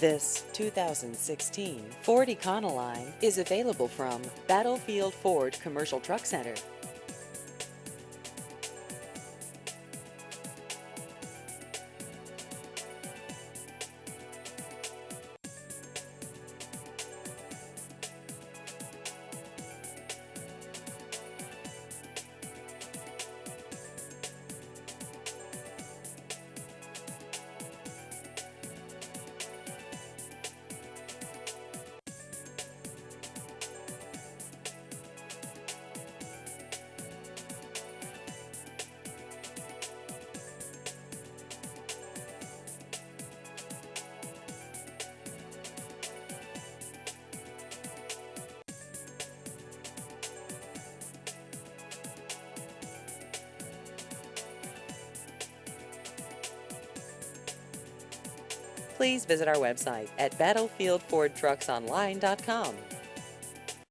This 2016 Ford Econoline is available from Battlefield Ford Commercial Truck Center. Please visit our website at battlefieldfordtrucksonline.com.